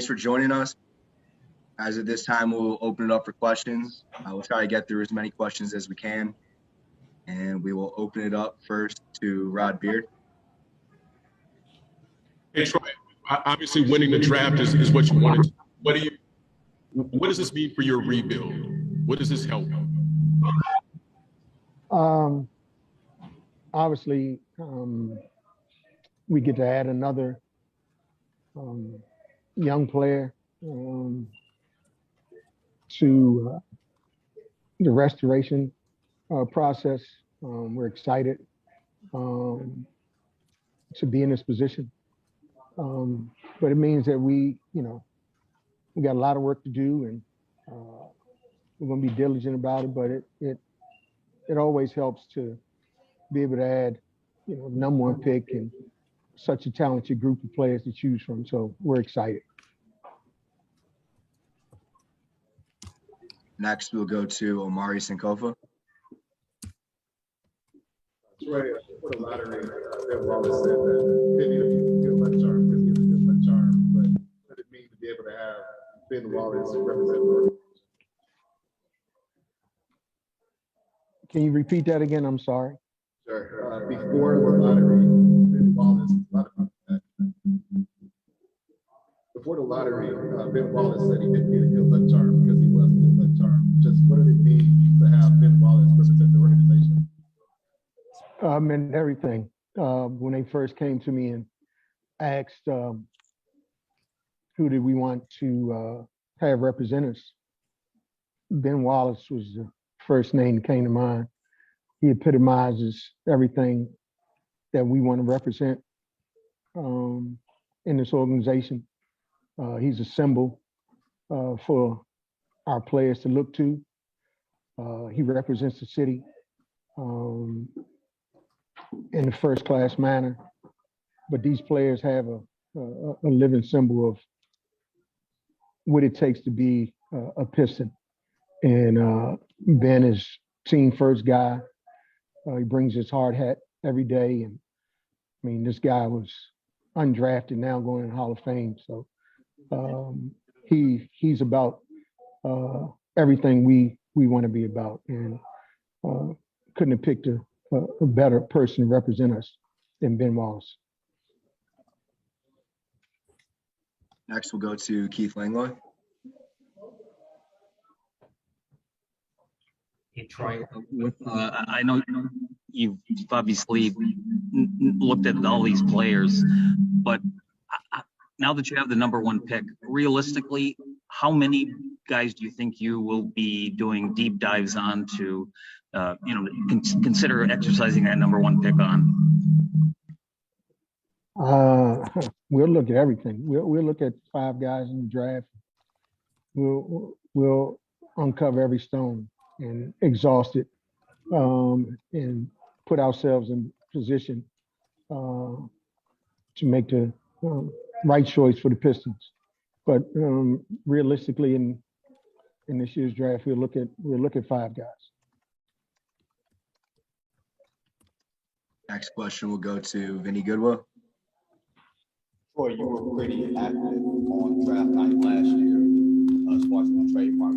Thanks for joining us. As at this time, we'll open it up for questions. We'll try to get through as many questions as we can. And we will open it up first to Rod Beard. Hey, Troy, obviously winning the draft is what you wanted. What does this mean for your rebuild? What does this help? Obviously, we get to add another young player to the restoration process. We're excited to be in this position. But it means that we got a lot of work to do, and we're going to be diligent about it. But it always helps to be able to add, the number one pick and such a talented group of players to choose from. So we're excited. Next, we'll go to Omari Sankofa. Troy, for the lottery, Ben Wallace said that he didn't need a good left arm because he has a good left arm. But what did it mean to be able to have Ben Wallace represent the organization? Can you repeat that again? I'm sorry. Sure. Before the lottery, Ben Wallace, before the lottery, Ben Wallace said he didn't need a good left arm because he was a good left arm. Just what did it mean to have Ben Wallace represent the organization? Meant everything. When they first came to me and asked who did we want to have represent us, Ben Wallace was the first name that came to mind. He epitomizes everything that we want to represent in this organization. He's a symbol for our players to look to. He represents the city in a first-class manner. But these players have a living symbol of what it takes to be a Piston. And Ben is team first guy. He brings his hard hat every day. And I mean, this guy was undrafted, now going in the Hall of Fame. So he's about everything we want to be about. And couldn't have picked a better person to represent us than Ben Wallace. Next, we'll go to Keith Langlois. Hey, Troy, I know you've obviously looked at all these players, but now that you have the number one pick, realistically, how many guys do you think you will be doing deep dives on to, consider exercising that number one pick on? We'll look at everything. We'll look at 5 guys in the draft. We'll uncover every stone and exhaust it, and put ourselves in position to make the right choice for the Pistons. But realistically, in this year's draft, we'll look at 5 guys. Next question will go to Vinny Goodwill. Troy, you were pretty active on draft night last year as far as on trademark.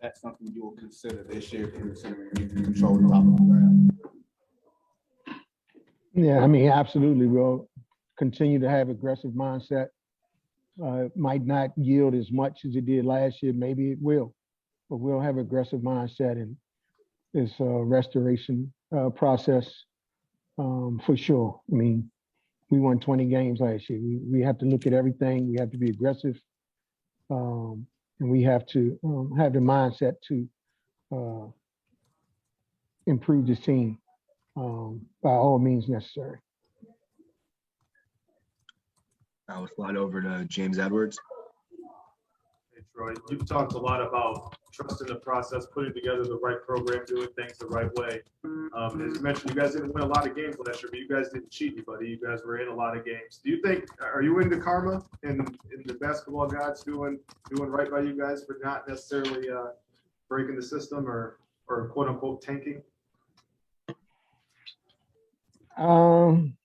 That's something you will consider this year, considering you control the top of the draft? Yeah, I mean, absolutely. We'll continue to have aggressive mindset. It might not yield as much as it did last year. Maybe it will, but we'll have aggressive mindset in this restoration process for sure. I mean, we won 20 games last year. We have to look at everything. We have to be aggressive. And we have to have the mindset to improve this team by all means necessary. I will slide over to James Edwards. Hey, Troy, you've talked a lot about trusting the process, putting together the right program, doing things the right way. As you mentioned, you guys didn't win a lot of games last year, but you guys didn't cheat anybody. You guys were in a lot of games. Do you think, are you into karma and the basketball gods doing right by you guys for not necessarily breaking the system or quote unquote tanking? I'm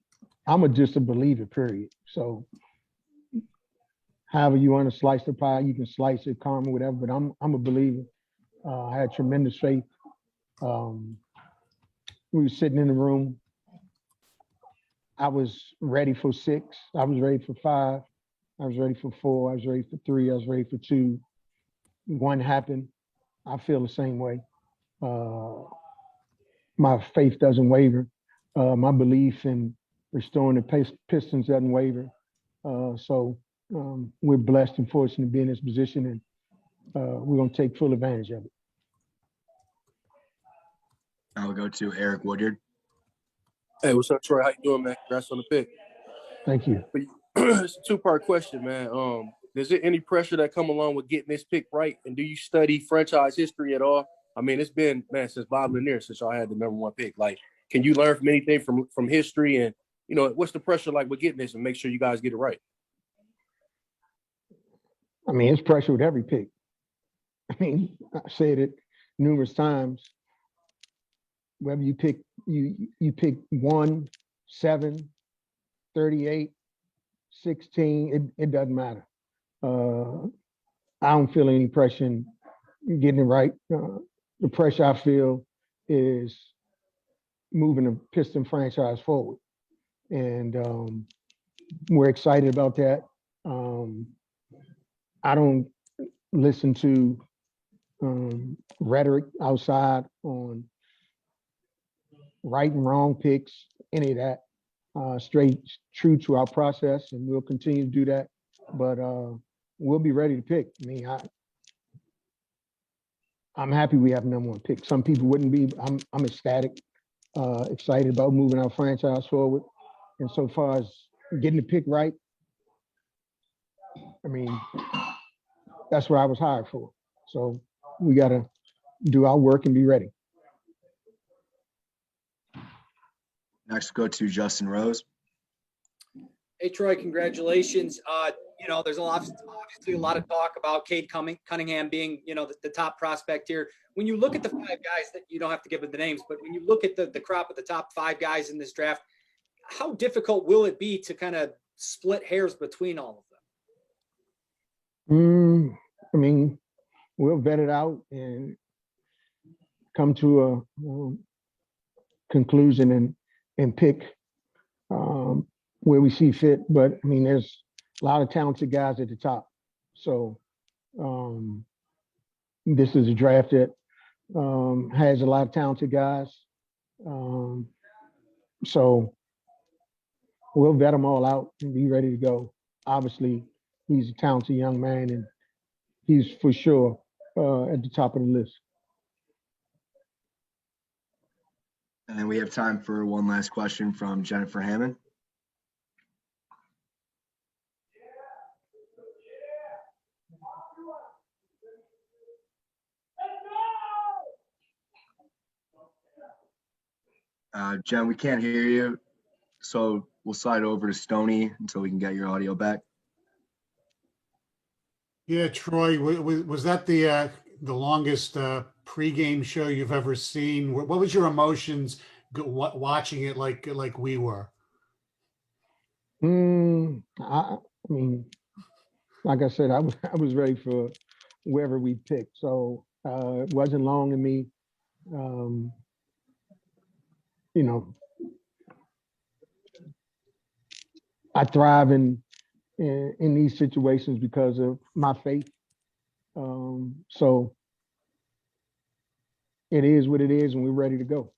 just a believer, period. So however you want to slice the pie, you can slice it, caramel, whatever. But I'm a believer. I had tremendous faith. We were sitting in the room. I was ready for 6. I was ready for 5. I was ready for 4. I was ready for 3. I was ready for 2. 1 happened. I feel the same way. My faith doesn't waver. My belief in restoring the Pistons doesn't waver. So we're blessed and fortunate to be in this position, and we're going to take full advantage of it. I'll go to Eric Woodyard. Hey, what's up, Troy? How you doing, man? Congrats on the pick. Thank you. It's a 2-part question, man. Is there any pressure that come along with getting this pick right? And do you study franchise history at all? I mean, it's been, man, since Bob Lanier, since y'all had the number 1 pick. Like, can you learn from anything from history? And, you know, what's the pressure like with getting this and make sure you guys get it right? I mean, it's pressure with every pick. I mean, I said it numerous times. Whether you pick you pick 1, 7, 38, 16, it doesn't matter. I don't feel any pressure in getting it right. The pressure I feel is moving the Piston franchise forward, and we're excited about that. I don't listen to rhetoric outside on right and wrong picks, any of that. Straight true to our process, and we'll continue to do that. But we'll be ready to pick. I mean, I'm happy we have number 1 pick. Some people wouldn't be. I'm ecstatic, excited about moving our franchise forward. And so far as getting the pick right, I mean, that's what I was hired for. So we got to do our work and be ready. Next, go to Justin Rose. Hey, Troy, congratulations. You know, there's obviously a lot of talk about Cade Cunningham being, you know, the top prospect here. When you look at the 5 guys, that you don't have to give it the names, but when you look at the crop of the top 5 guys in this draft, how difficult will it be to kind of split hairs between all of them? I mean, we'll vet it out and come to a conclusion and pick where we see fit. But I mean, there's a lot of talented guys at the top. So this is a draft that has a lot of talented guys. So we'll vet them all out and be ready to go. Obviously, he's a talented young man, and he's for sure at the top of the list. And then we have time for one last question from Jennifer Hammond. Jen, we can't hear you, so we'll slide over to Stoney until we can get your audio back. Yeah, Troy, was that the longest pregame show you've ever seen? What was your emotions watching it like we were? I mean, like I said, I was ready for whoever we picked, so it wasn't long in me. You know, I thrive in these situations because of my faith. So it is what it is, and we're ready to go.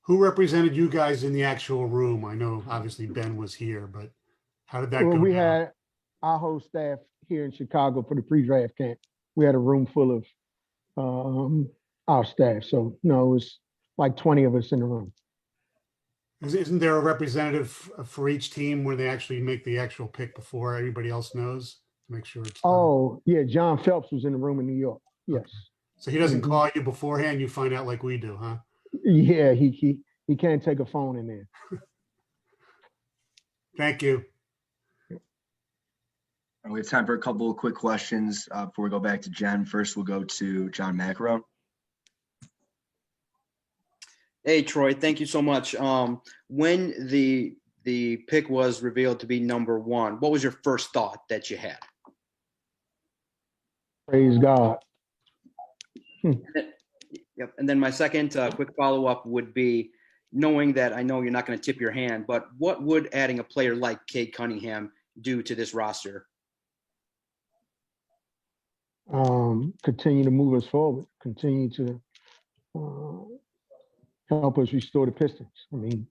Who represented you guys in the actual room? I know obviously Ben was here, but how did that go? We had our whole staff here in Chicago for the pre-draft camp. We had a room full of our staff. So no, it was like 20 of us in the room. Isn't there a representative for each team where they actually make the actual pick before everybody else knows to make sure it's done? Oh, yeah. John Phelps was in the room in New York. Yes. Okay. So he doesn't call you beforehand. You find out like we do, huh? Yeah, he can't take a phone in there. Thank you. We have time for a couple of quick questions before we go back to Jen. First, we'll go to John Macaron. Hey, Troy, thank you so much. When the pick was revealed to be number 1, what was your first thought that you had? Praise God. Yep. And then my second quick follow-up would be, knowing that I know you're not going to tip your hand, but what would adding a player like Cade Cunningham do to this roster? Continue to move us forward, continue to help us restore the Pistons. I mean,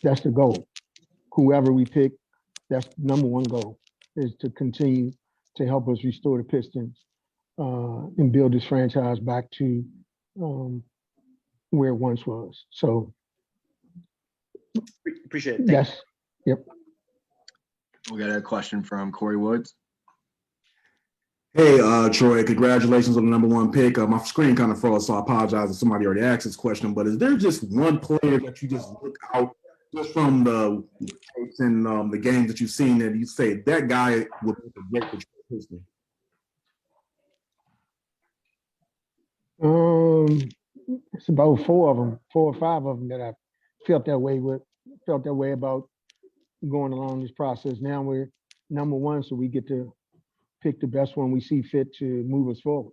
that's the goal. Whoever we pick, that's number one goal, is to continue to help us restore the Pistons and build this franchise back to where it once was. So appreciate it. Yes. Yep. We got a question from Corey Woods. Hey, Troy, congratulations on the number one pick. My screen kind of froze, so I apologize if somebody already asked this question, but is there just one player that you just look out just from the tapes and the games that you've seen that you say that guy would be a great Pistons? It's about 4 or 5 of them that I felt that way about going along this process. Now we're number one, so we get to pick the best one we see fit to move us forward.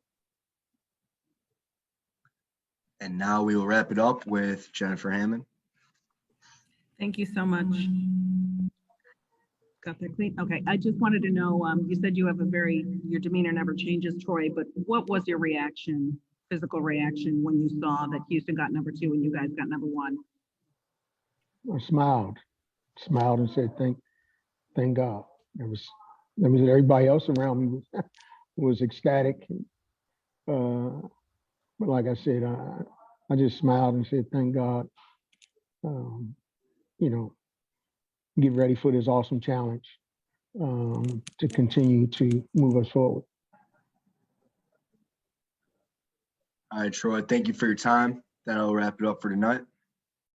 And now we will wrap it up with Jennifer Hammond. Thank you so much. Got that clean? Okay, I just wanted to know, you said you have your demeanor never changes, Troy, but what was your reaction, physical reaction, when you saw that Houston got number 2 and you guys got number 1? I smiled and said, thank God. There was everybody else around me was ecstatic. But like I said, I just smiled and said, thank God. Get ready for this awesome challenge to continue to move us forward. All right, Troy, thank you for your time. That'll wrap it up for tonight.